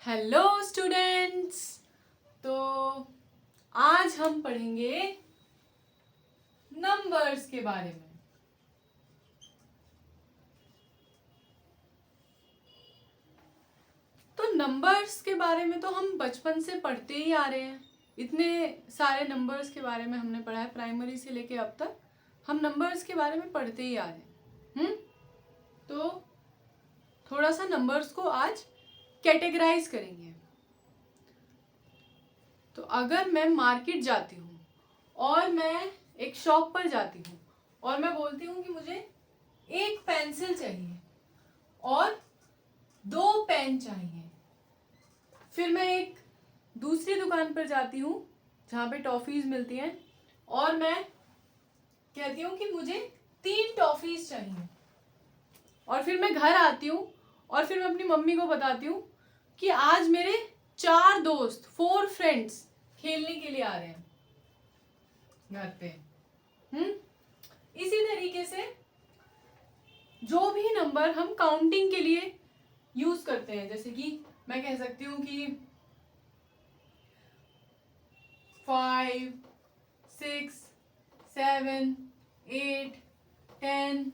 Hello students. तो आज हम पढ़ेंगे नंबर्स के बारे में। तो नंबर्स के बारे में तो हम बचपन से पढ़ते ही आ रहे हैं। इतने सारे नंबर्स के बारे में हमने पढ़ा है, प्राइमरी से लेके अब तक हम नंबर्स के बारे में पढ़ते ही आ रहे हैं। तो थोड़ा सा नंबर्स को आज कैटेगराइज करेंगे। तो अगर मैं मार्केट जाती हूँ और मैं एक शॉप पर जाती हूँ और मैं बोलती हूँ कि मुझे एक पेंसिल चाहिए और 2 पेन चाहिए, फिर मैं एक दूसरी दुकान पर जाती हूँ जहाँ पे टॉफीज मिलती हैं और मैं कहती हूँ कि मुझे 3 टॉफीज चाहिए, और फिर मैं घर आती हूँ और फिर मैं अपनी मम्मी को बताती हूँ कि आज मेरे 4 दोस्त 4 फ्रेंड्स खेलने के लिए आ रहे हैं घर पे। इसी तरीके से जो भी नंबर हम काउंटिंग के लिए यूज करते हैं, जैसे कि मैं कह सकती हूँ कि 5, 6, 7, 8, 10।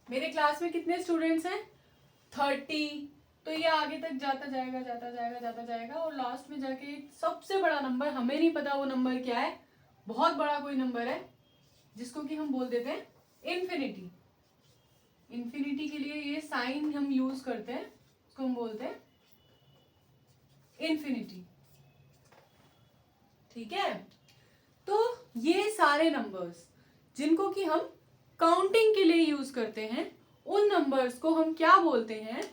मेरे क्लास में कितने स्टूडेंट्स हैं? 30। तो ये आगे तक जाता जाएगा जाता जाएगा जाता जाएगा और लास्ट में जाके सबसे बड़ा नंबर, हमें नहीं पता वो नंबर क्या है, बहुत बड़ा कोई नंबर है जिसको कि हम बोल देते हैं इन्फिनिटी। इन्फिनिटी के लिए ये साइन हम यूज करते हैं, उसको हम बोलते हैं इन्फिनिटी। ठीक है, तो ये सारे नंबर्स जिनको कि हम काउंटिंग के लिए यूज करते हैं, उन नंबर्स को हम क्या बोलते हैं?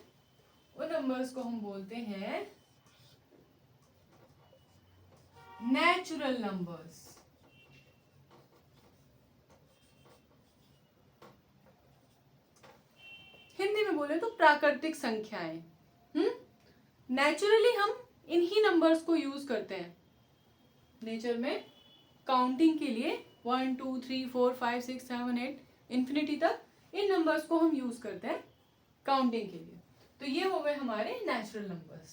उन नंबर्स को हम बोलते हैं नेचुरल नंबर्स। हिंदी में बोले तो प्राकृतिक संख्याएं। नेचुरली हम इन्हीं नंबर्स को यूज करते हैं नेचर में काउंटिंग के लिए। 1 2 3 4 5 6 7 8 इन्फिनिटी तक इन नंबर्स को हम यूज करते हैं काउंटिंग के लिए। तो ये हो गए हमारे नेचुरल नंबर्स।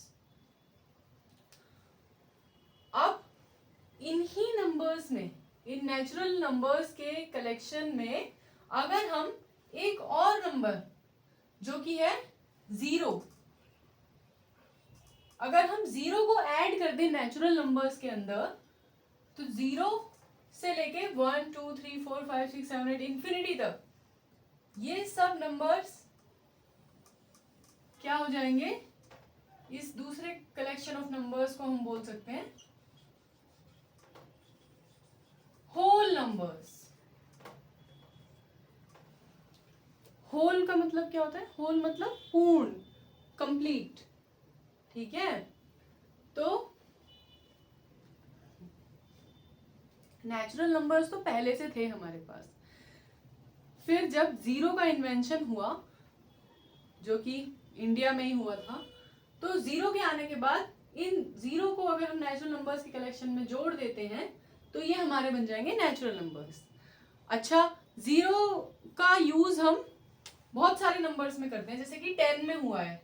अब इन्हीं नंबर्स में, इन नेचुरल नंबर्स के कलेक्शन में अगर हम एक और नंबर जो कि है 0, अगर हम 0 को ऐड कर दें नेचुरल नंबर्स के अंदर, तो 0 से लेके 1 2 3 4 5 6 7 8 इन्फिनिटी तक ये सब नंबर्स क्या हो जाएंगे? इस दूसरे कलेक्शन ऑफ नंबर्स को हम बोल सकते हैं होल नंबर्स। होल का मतलब क्या होता है? होल मतलब पूर्ण, कंप्लीट। ठीक है, तो नेचुरल नंबर्स तो पहले से थे हमारे पास। फिर जब 0 का इन्वेंशन हुआ, जो कि इंडिया में ही हुआ था, तो 0 के आने के बाद इन 0 को अगर हम नेचुरल नंबर्स के कलेक्शन में जोड़ देते हैं तो ये हमारे बन जाएंगे नेचुरल नंबर्स। अच्छा, 0 का यूज हम बहुत सारे नंबर्स में करते हैं, जैसे कि 10 में हुआ है।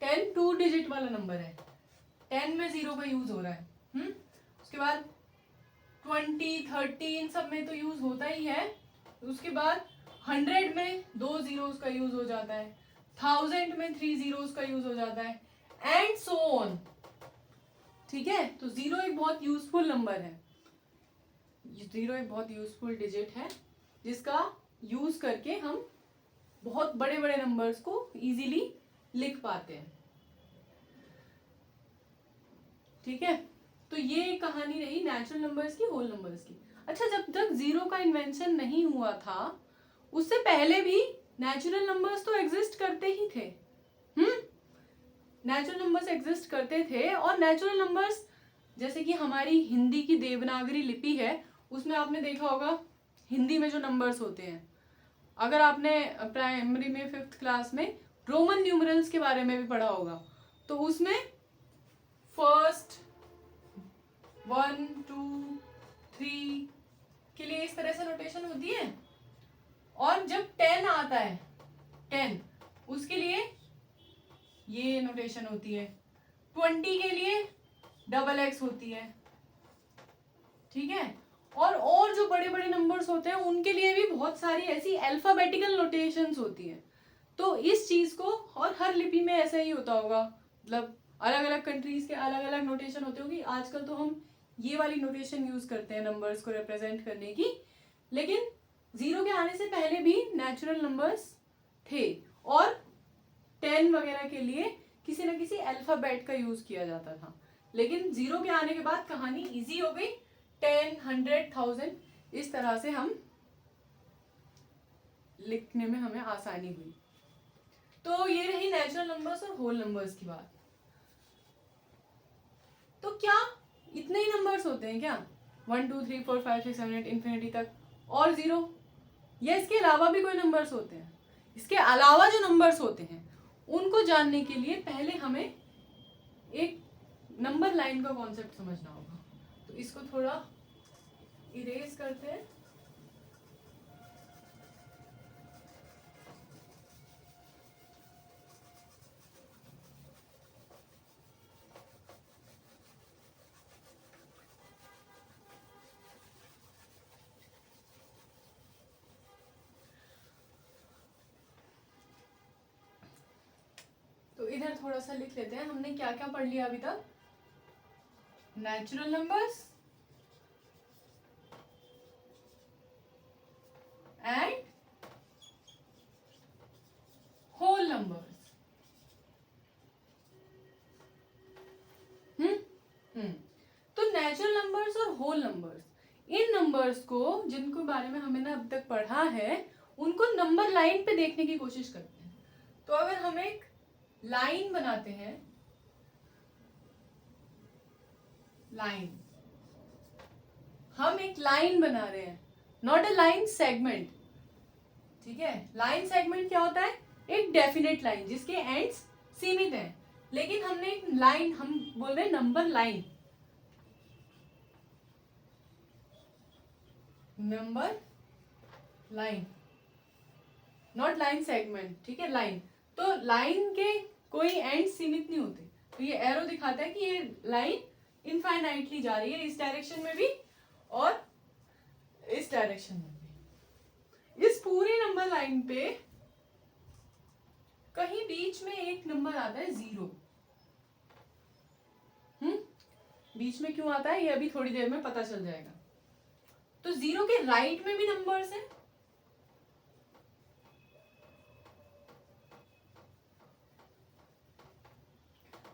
10 2 डिजिट वाला नंबर है, 10 में 0 का यूज हो रहा है। उसके बाद 20 30 इन सब में तो यूज होता ही है। उसके बाद 100 में 2 zeros का यूज हो जाता है, 1000 में 3 zeros का यूज हो जाता है, एंड सो ऑन। ठीक है, तो 0 एक बहुत यूजफुल नंबर है, 0 एक बहुत यूजफुल डिजिट है जिसका यूज करके हम बहुत बड़े बड़े नंबर्स को इजीली लिख पाते हैं। ठीक है, तो ये कहानी रही नेचुरल नंबर्स की, होल नंबर्स की। अच्छा, जब तक 0 का इन्वेंशन नहीं हुआ था उससे पहले भी नेचुरल नंबर्स तो एग्जिस्ट करते ही थे। नेचुरल नंबर्स एग्जिस्ट करते थे, और नेचुरल नंबर्स जैसे कि हमारी हिंदी की देवनागरी लिपि है, उसमें आपने देखा होगा हिंदी में जो नंबर्स होते हैं, अगर आपने प्राइमरी में 5th क्लास में रोमन न्यूमरल्स के बारे में भी पढ़ा होगा, तो उसमें फर्स्ट 1 2 3 के लिए इस तरह से नोटेशन होती है, और जब 10 आता है 10 उसके लिए ये नोटेशन होती है। 20 के लिए XX होती है, ठीक है। और जो बड़े बड़े नंबर्स होते हैं उनके लिए भी बहुत सारी ऐसी अल्फाबेटिकल नोटेशंस होती हैं। तो इस चीज को, और हर लिपि में ऐसा ही होता होगा, मतलब अलग अलग कंट्रीज के अलग अलग नोटेशन होते होगी। आजकल तो हम ये वाली नोटेशन यूज करते हैं नंबर्स को रिप्रेजेंट करने की, लेकिन 0 के आने से पहले भी नेचुरल नंबर्स थे, और 10 वगैरह के लिए किसी न किसी अल्फाबेट का यूज किया जाता था। लेकिन 0 के आने के बाद कहानी इजी हो गई, 10, 100, 1000 इस तरह से हम लिखने में हमें आसानी हुई। तो ये रही नेचुरल नंबर्स और होल नंबर्स की बात। तो क्या इतने ही नंबर्स होते हैं क्या? 1 2 3 4 5 6 7 8 इन्फिनिटी तक और 0, या इसके अलावा भी कोई नंबर्स होते हैं? इसके अलावा जो नंबर्स होते हैं उनको जानने के लिए पहले हमें एक नंबर लाइन का कॉन्सेप्ट समझना होगा। तो इसको थोड़ा इरेज करते हैं। तो इधर थोड़ा सा लिख लेते हैं, हमने क्या क्या पढ़ लिया अभी तक। Natural numbers and whole numbers. तो नेचुरल नंबर्स और होल नंबर्स, इन नंबर्स को जिनको बारे में हमने अब तक पढ़ा है उनको नंबर लाइन पे देखने की कोशिश करते हैं। तो अगर हम एक लाइन बनाते हैं, लाइन, हम एक लाइन बना रहे हैं, नॉट अ लाइन सेगमेंट, ठीक है। लाइन सेगमेंट क्या होता है? एक डेफिनेट लाइन जिसके एंड्स सीमित हैं, लेकिन हमने एक लाइन, हम बोल रहे हैं number line, number line, not line segment, ठीक है, लाइन। तो लाइन के कोई एंड सीमित नहीं होते, तो ये एरो दिखाता है कि ये लाइन इनफाइनाइटली जा रही है, इस डायरेक्शन में भी और इस डायरेक्शन में भी। इस पूरी नंबर लाइन पे कहीं बीच में एक नंबर आता है 0। बीच में क्यों आता है ये अभी थोड़ी देर में पता चल जाएगा। तो 0 के राइट में भी नंबर्स हैं,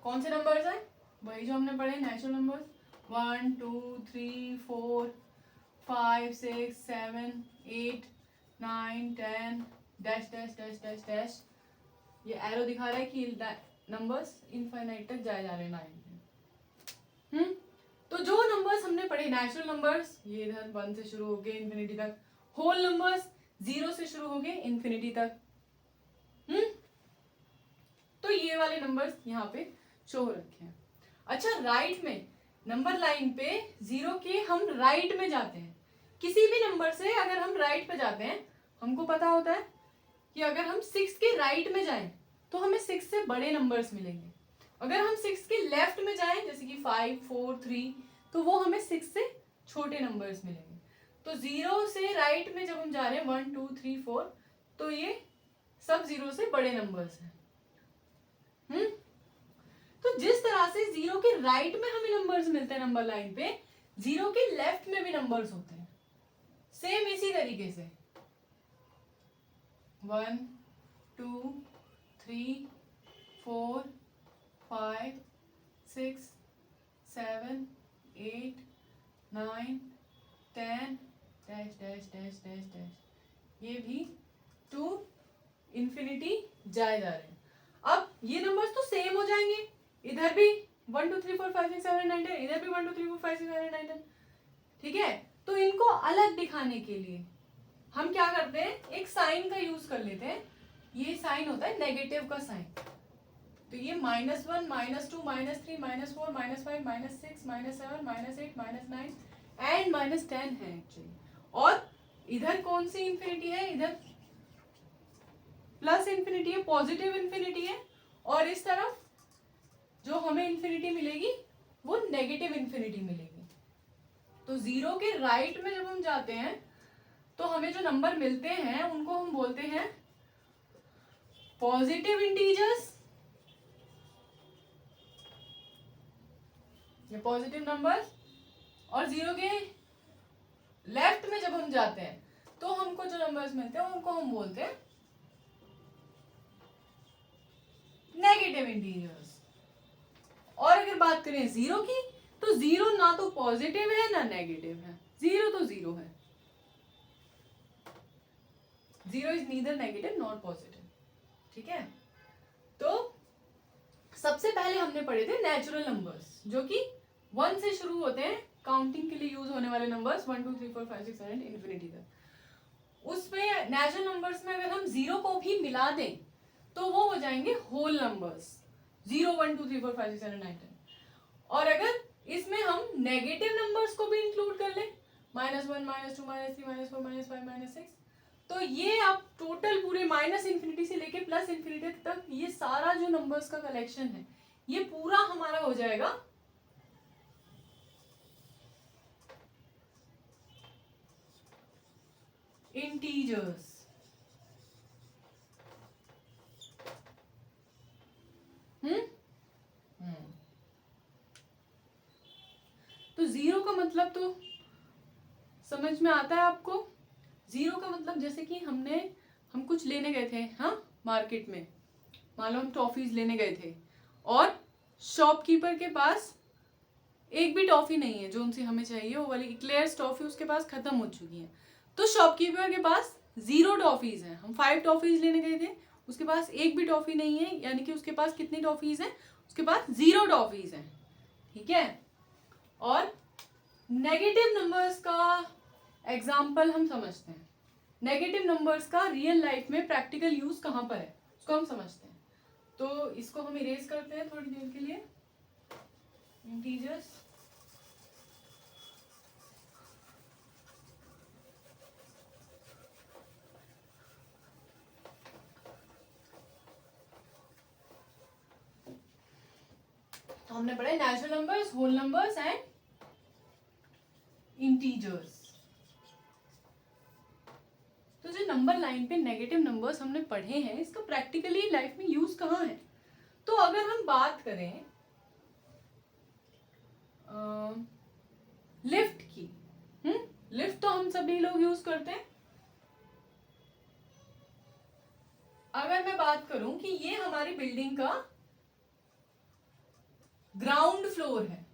कौन से नंबर्स हैं? वही जो हमने पढ़े, natural numbers, 1 2 3 4 5 6 7 8 9 10 dash dash dash dash dash. ये एरो दिखा रहा है कि नंबर्स इनफाइनाइट तक जाए जा रहे हैं लाइन में। तो जो नंबर्स हमने पढ़े नेचुरल नंबर्स, ये इधर 1 से शुरू हो गए इन्फिनिटी तक, होल नंबर्स 0 से शुरू हो गए इन्फिनिटी तक। तो ये वाले नंबर्स यहाँ पे शो हो रखे हैं। अच्छा, राइट में नंबर लाइन पे 0 के हम राइट में जाते हैं, किसी भी नंबर से अगर हम राइट पे जाते हैं, हमको पता होता है कि अगर हम 6 के राइट में जाएं तो हमें 6 से बड़े नंबर्स मिलेंगे। अगर हम 6 के लेफ्ट में जाएं जैसे कि 5 4 3, तो वो हमें 6 से छोटे नंबर्स मिलेंगे। तो 0 से राइट में जब हम जा रहे हैं 1 2 3 4, तो ये सब 0 से बड़े नंबर्स हैं। तो जिस तरह से 0 के राइट में हमें नंबर्स मिलते हैं नंबर लाइन पे, 0 के लेफ्ट में भी नंबर्स होते हैं सेम इसी तरीके से। 1 2 3 4 5 6 7 8 9 10 dash dash dash dash dash, ये भी टू इन्फिनिटी जाए जा रहे हैं। अब ये नंबर्स तो सेम हो जाएंगे, इधर भी 1 2 3 4 5 6 7 8 9 10, इधर भी 1 2 3 4 5 6 7 8 9 10, ठीक है। तो इनको अलग दिखाने के लिए हम क्या करते हैं, एक साइन का यूज कर लेते हैं। ये साइन होता है नेगेटिव का साइन। तो ये -1 -2 -3 -4 -5 -6 -7 -8 -9 एंड -10 है एक्चुअली। और इधर कौन सी इंफिनिटी है? इधर प्लस इंफिनिटी है, पॉजिटिव इंफिनिटी है, और इस तरफ जो हमें इन्फिनिटी मिलेगी वो नेगेटिव इन्फिनिटी मिलेगी। तो 0 के राइट में जब हम जाते हैं तो हमें जो नंबर मिलते हैं उनको हम बोलते हैं पॉजिटिव इंटीजर्स, ये पॉजिटिव नंबर्स। और 0 के लेफ्ट में जब हम जाते हैं तो हमको जो नंबर्स मिलते हैं उनको हम बोलते हैं नेगेटिव इंटीजर्स। और अगर बात करें 0 की, तो 0 ना तो पॉजिटिव है ना नेगेटिव है, 0 तो 0 है। 0 is neither negative not positive. ठीक है, तो सबसे पहले हमने पढ़े थे नेचुरल नंबर्स, जो कि 1 से शुरू होते हैं, काउंटिंग के लिए यूज होने वाले नंबर्स 1 2 3 4 5 6 7 इन्फिनिटी तक। उसमें नेचुरल नंबर्स में अगर हम 0 को भी मिला दें तो वो हो जाएंगे होल नंबर्स, 0 1 2 3 4 5 6 7 8 10। और अगर इसमें हम नेगेटिव नंबर्स को भी इंक्लूड कर लें, -1 -2 -3 -4 -5 -6, तो ये आप टोटल पूरे माइनस इन्फिनिटी से लेके प्लस इन्फिनिटी तक ये सारा जो नंबर्स का कलेक्शन है ये पूरा हमारा हो जाएगा इंटीजर्स। तो 0 का मतलब तो समझ में आता है आपको? 0 का मतलब जैसे कि हम कुछ लेने गए थे, हाँ, मार्केट में, मान लो हम टॉफीज लेने गए थे और शॉपकीपर के पास एक भी टॉफी नहीं है जो उनसे हमें चाहिए, वो वाली इक्लेयर्स टॉफी उसके पास खत्म हो चुकी है। तो शॉपकीपर के पास 0 टॉफीज हैं, हम 5 टॉफीज लेने गए थे, उसके पास एक भी टॉफी नहीं है, यानी कि उसके पास कितनी टॉफीज हैं? उसके पास 0 टॉफीज हैं। ठीक है, और नेगेटिव नंबर्स का एग्जाम्पल हम समझते हैं। नेगेटिव नंबर्स का रियल लाइफ में प्रैक्टिकल यूज कहाँ पर है उसको हम समझते हैं। तो इसको हम इरेज करते हैं थोड़ी देर के लिए, इंटीजर्स। तो हमने पढ़ा natural numbers, whole numbers and integers. तो जो नंबर लाइन पे नेगेटिव नंबर्स हमने पढ़े हैं, इसका प्रैक्टिकली लाइफ में यूज कहाँ है? तो अगर हम बात करें लिफ्ट की, लिफ्ट तो हम सभी लोग यूज करते हैं। अगर मैं बात करूं कि ये हमारी बिल्डिंग का ग्राउंड फ्लोर है,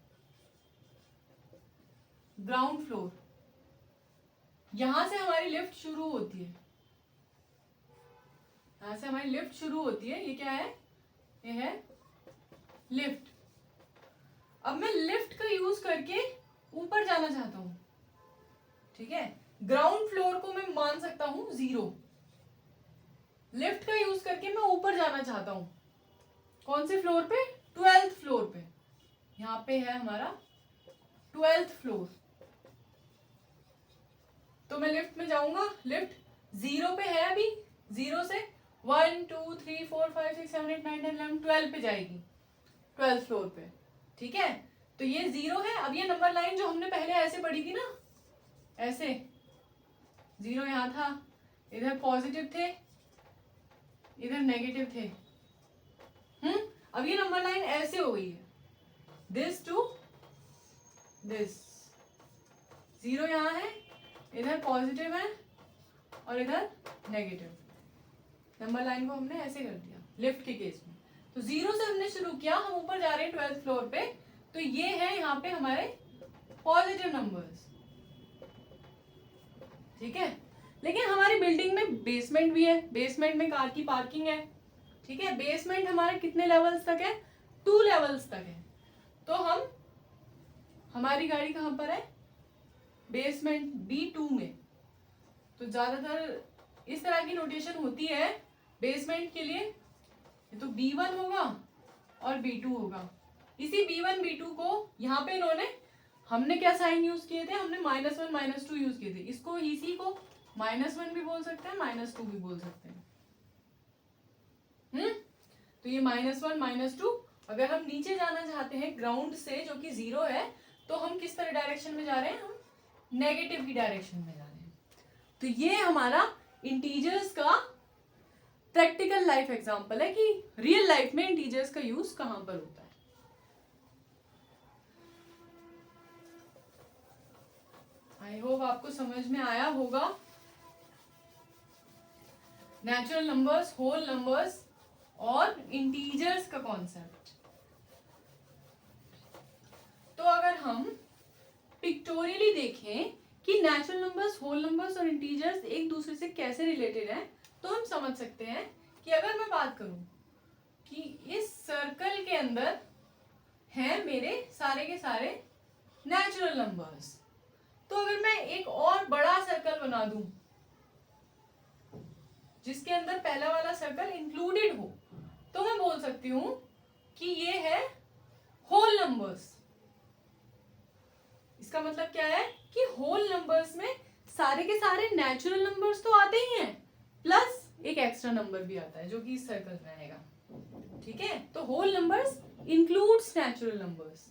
ग्राउंड फ्लोर, यहां से हमारी लिफ्ट शुरू होती है, यहां से हमारी लिफ्ट शुरू होती है। ये क्या है? ये है लिफ्ट। अब मैं लिफ्ट का यूज करके ऊपर जाना चाहता हूं, ठीक है, ग्राउंड फ्लोर को मैं मान सकता हूं 0, लिफ्ट का यूज करके मैं ऊपर जाना चाहता हूं, कौन से फ्लोर पे? 12th फ्लोर पे। यहां पे है हमारा 12th फ्लोर, तो मैं लिफ्ट में जाऊंगा, लिफ्ट 0 पे है अभी, 0 से 1 2 3 4 5 6 7 8 9 10 11 12 पे जाएगी, 12th फ्लोर पे। ठीक है, तो ये 0 है। अब ये नंबर लाइन जो हमने पहले ऐसे पढ़ी थी ना, ऐसे 0 यहां था, इधर पॉजिटिव थे, इधर नेगेटिव थे। अब ये नंबर लाइन ऐसे हो गई है, दिस टू दिस, 0 यहां है, इधर पॉजिटिव है और इधर नेगेटिव। नंबर लाइन को हमने ऐसे कर दिया लिफ्ट के केस में। तो 0 से हमने शुरू किया, हम ऊपर जा रहे हैं 12th फ्लोर पे, तो ये है यहाँ पे हमारे पॉजिटिव नंबर्स। ठीक है, लेकिन हमारी बिल्डिंग में बेसमेंट भी है, बेसमेंट में कार की पार्किंग है। ठीक है, बेसमेंट हमारे कितने लेवल्स तक है? 2 लेवल्स तक है। तो हमारी गाड़ी कहाँ पर है? बेसमेंट B2 में। तो ज्यादातर इस तरह की नोटेशन होती है बेसमेंट के लिए, ये तो B1 होगा और B2 होगा। इसी B1 B2 को यहाँ पे हमने क्या साइन यूज किए थे? हमने -1 -2 यूज किए थे। इसको इसी को -1 भी बोल सकते हैं, -2 भी बोल सकते हैं। तो ये -1 -2 अगर हम नीचे जाना चाहते हैं ग्राउंड से जो कि 0 है, तो हम किस तरह डायरेक्शन में जा रहे हैं, हम नेगेटिव की डायरेक्शन में जा रहे हैं। तो ये हमारा इंटीजर्स का प्रैक्टिकल लाइफ एग्जांपल है कि रियल लाइफ में इंटीजर्स का यूज कहां पर होता है। आई होप आपको समझ में आया होगा। नेचुरल नंबर्स, होल नंबर्स और इंटीजर्स का कॉन्सेप्ट। तो अगर हम पिक्टोरियली देखें कि नेचुरल नंबर्स, होल नंबर्स और इंटीजर्स एक दूसरे से कैसे रिलेटेड हैं, तो हम समझ सकते हैं कि अगर मैं बात करूं कि इस सर्कल के अंदर हैं मेरे सारे के सारे नेचुरल नंबर्स, तो अगर मैं एक और बड़ा सर्कल बना दूं जिसके अंदर पहला वाला सर्कल इंक्लूडेड हो, तो मैं बोल सकती हूं कि ये है होल नंबर्स। इसका मतलब क्या है कि होल नंबर्स में सारे के सारे नेचुरल नंबर्स तो आते ही हैं, प्लस एक एक्स्ट्रा नंबर भी आता है जो कि इस सर्कल में आएगा। ठीक है, तो whole numbers includes natural numbers.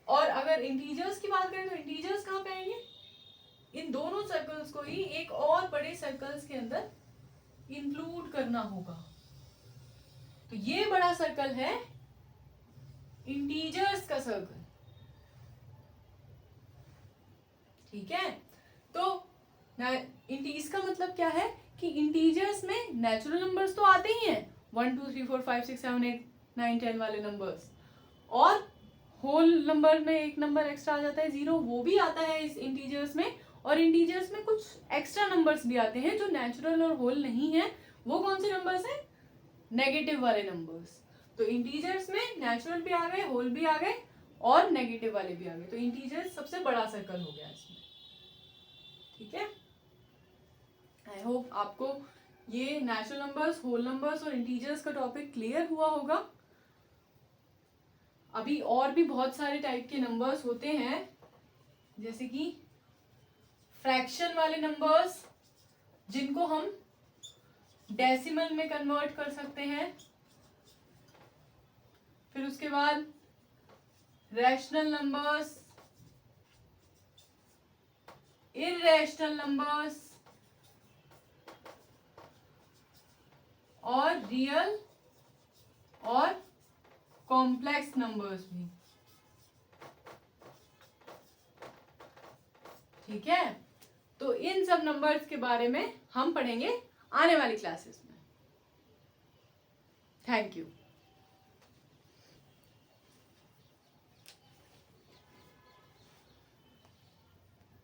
और अगर इंटीजर्स की बात करें तो इंटीजर्स कहां पे आएंगे, इन दोनों सर्कल्स को ही एक और बड़े सर्कल्स के अंदर इंक्लूड करना होगा। तो ये बड़ा सर्कल है इंटीजर्स का सर्कल। ठीक है, तो इसका मतलब क्या है कि इंटीजर्स में नेचुरल नंबर्स तो आते ही हैं, 1 2 3 4 5 6 7 8 9 10 वाले नंबर्स, और होल नंबर में एक नंबर एक्स्ट्रा आ जाता है 0, वो भी आता है इस इंटीजर्स में। और इंटीजर्स में कुछ एक्स्ट्रा नंबर्स भी आते हैं जो नेचुरल और होल नहीं है। वो कौन से नंबर्स हैं, नेगेटिव वाले नंबर्स। तो इंटीजर्स में नेचुरल भी आ गए, होल भी आ गए और नेगेटिव वाले भी आ गए। तो इंटीजर्स सबसे बड़ा सर्कल हो गया इसमें। ठीक है, आई होप आपको ये नेचुरल नंबर्स, होल नंबर्स और इंटीजर्स का टॉपिक क्लियर हुआ होगा। अभी और भी बहुत सारे टाइप के नंबर्स होते हैं, जैसे कि फ्रैक्शन वाले नंबर्स जिनको हम डेसिमल में कन्वर्ट कर सकते हैं। फिर उसके बाद रैशनल नंबर्स, इररेशनल नंबर्स और रियल और कॉम्प्लेक्स नंबर्स भी। ठीक है, तो इन सब नंबर्स के बारे में हम पढ़ेंगे आने वाली क्लासेस में। Thank you.